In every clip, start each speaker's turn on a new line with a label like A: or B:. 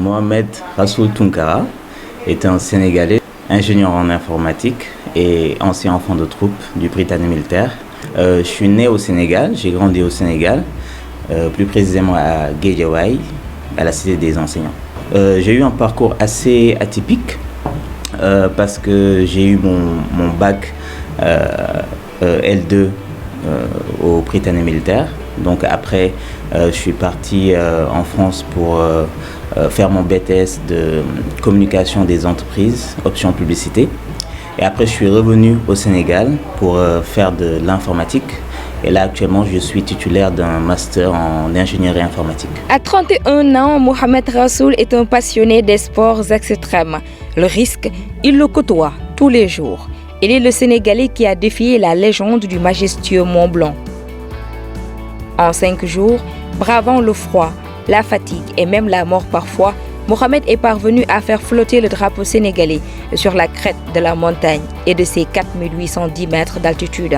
A: Mohamed Rassoul Tounkara est un Sénégalais, ingénieur en informatique et ancien enfant de troupe du Britannique militaire. Je suis né au Sénégal, j'ai grandi au Sénégal, plus précisément à Guédiawaye, à la Cité des enseignants. J'ai eu un parcours assez atypique parce que j'ai eu mon bac L2 au Britannique militaire. Donc après, je suis parti en France pour faire mon BTS de communication des entreprises, option publicité. Et après, je suis revenu au Sénégal pour faire de l'informatique. Et là, actuellement, je suis titulaire d'un master en ingénierie informatique.
B: À 31 ans, Mohamed Rassoul est un passionné des sports extrêmes. Le risque, il le côtoie tous les jours. Il est le Sénégalais qui a défié la légende du majestueux Mont Blanc. En 5 jours, bravant le froid, la fatigue et même la mort parfois, Mohamed est parvenu à faire flotter le drapeau sénégalais sur la crête de la montagne et de ses 4810 mètres d'altitude.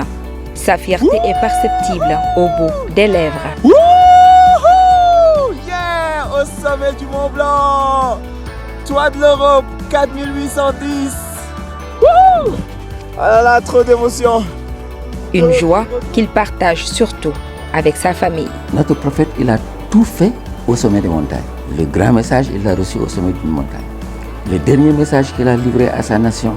B: Sa fierté est perceptible au bout des lèvres.
C: Wouhou! Yeah! Au sommet du Mont Blanc! Toit de l'Europe, 4810! Wouh! Ah là là, trop d'émotion!
B: Une joie qu'il partage surtout avec sa famille.
D: Notre prophète, il a tout fait au sommet des montagnes. Le grand message, il l'a reçu au sommet d'une montagne. Le dernier message qu'il a livré à sa nation,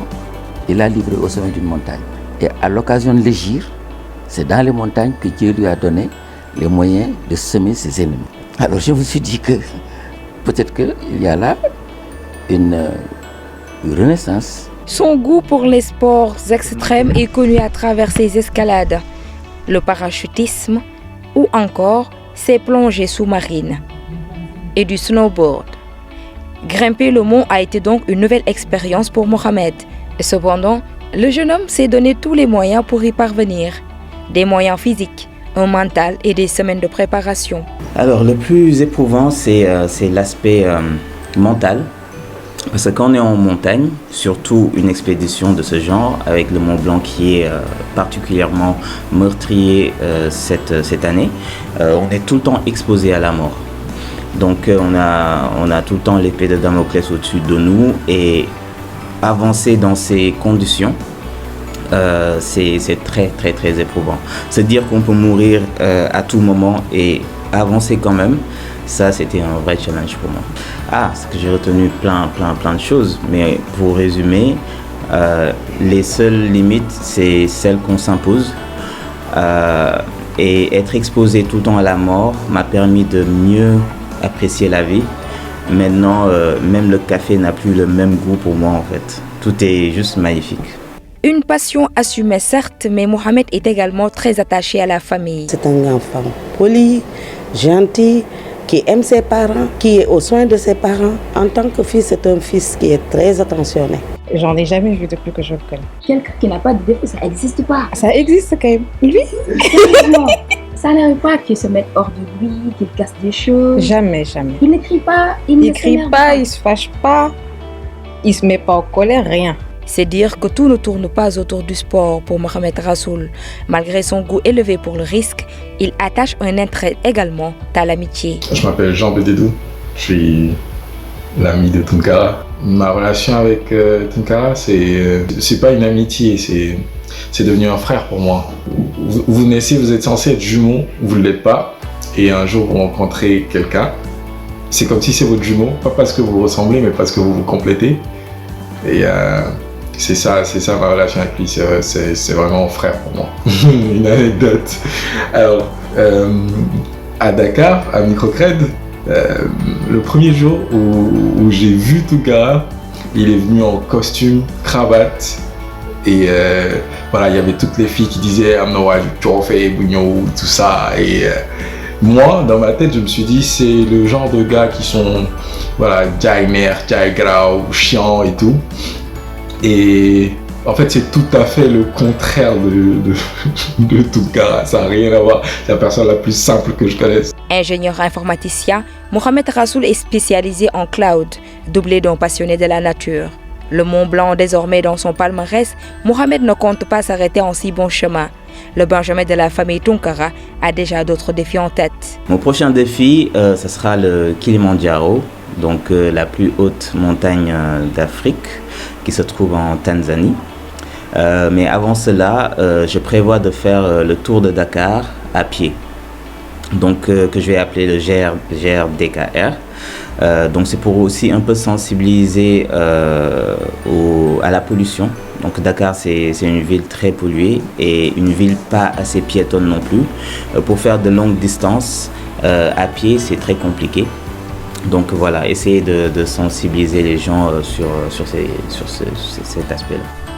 D: il l'a livré au sommet d'une montagne. Et à l'occasion de l'Hégire, c'est dans les montagnes que Dieu lui a donné les moyens de semer ses ennemis. Alors je me suis dit que peut-être qu'il y a là une renaissance.
B: Son goût pour les sports extrêmes est connu à travers ses escalades, le parachutisme ou encore ses plongées sous-marines et du snowboard. Grimper le mont a été donc une nouvelle expérience pour Mohamed. Cependant, le jeune homme s'est donné tous les moyens pour y parvenir. Des moyens physiques, un mental et des semaines de préparation.
A: Alors le plus éprouvant, c'est l'aspect mental. Parce que quand on est en montagne, surtout une expédition de ce genre, avec le Mont Blanc qui est particulièrement meurtrier cette année, on est tout le temps exposé à la mort. Donc on a tout le temps l'épée de Damoclès au-dessus de nous et avancer dans ces conditions, c'est très très très éprouvant. Se dire qu'on peut mourir à tout moment et avancer quand même, ça c'était un vrai challenge pour moi. Ce que j'ai retenu plein de choses, mais pour résumer, les seules limites c'est celles qu'on s'impose. Et être exposé tout le temps à la mort m'a permis de mieux apprécier la vie. Maintenant, même le café n'a plus le même goût pour moi en fait. Tout est juste magnifique.
B: Une passion assumée certes, mais Mohamed est également très attaché à la famille.
E: C'est un enfant poli, gentil, qui aime ses parents, qui est aux soins de ses parents. En tant que fils, c'est un fils qui est très attentionné.
F: J'en ai jamais vu depuis que je le connais.
G: Quelqu'un qui n'a pas de défaut, ça n'existe pas.
F: Ça existe quand même. Oui.
G: Sérieusement, ça n'arrive pas qu'il se mette hors de lui, qu'il casse des choses.
F: Jamais.
G: Il ne crie pas,
F: il crie pas, il se fâche pas, il se met pas en colère, rien.
B: C'est dire que tout ne tourne pas autour du sport pour Mohamed Rassoul. Malgré son goût élevé pour le risque, il attache un intérêt également à l'amitié.
H: Je m'appelle Jean Bededou, je suis l'ami de Tounkara. Ma relation avec Tounkara, c'est pas une amitié, c'est devenu un frère pour moi. Vous naissez, vous êtes censé être jumeaux, vous ne l'êtes pas, et un jour vous rencontrez quelqu'un, c'est comme si c'est votre jumeau, pas parce que vous vous ressemblez, mais parce que vous vous complétez. Et c'est ça ma relation avec lui, c'est vraiment un frère pour moi. Une anecdote. Alors, à Dakar, à Microcred, le premier jour où j'ai vu Tounkara, il est venu en costume, cravate, et voilà, il y avait toutes les filles qui disaient « Amnoa, Tchorofé, Bougno », tout ça, et moi, dans ma tête, je me suis dit, c'est le genre de gars qui sont, voilà, Jai Mer, Jai Grau, chiant et tout. Et en fait, c'est tout à fait le contraire de Tounkara. Ça n'a rien à voir. C'est la personne la plus simple que je connaisse.
B: Ingénieur informaticien, Mohamed Rassoul est spécialisé en cloud, doublé d'un passionné de la nature. Le Mont Blanc désormais dans son palmarès, Mohamed ne compte pas s'arrêter en si bon chemin. Le benjamin de la famille Tounkara a déjà d'autres défis en tête.
A: Mon prochain défi, ce sera le Kilimandjaro. donc la plus haute montagne d'Afrique qui se trouve en Tanzanie. Mais avant cela, je prévois de faire le tour de Dakar à pied, donc que je vais appeler le GRDKR. Donc c'est pour aussi un peu sensibiliser à la pollution. Donc Dakar, c'est une ville très polluée et une ville pas assez piétonne non plus. Pour faire de longues distances à pied, c'est très compliqué. Donc voilà, essayer de sensibiliser les gens sur cet aspect-là.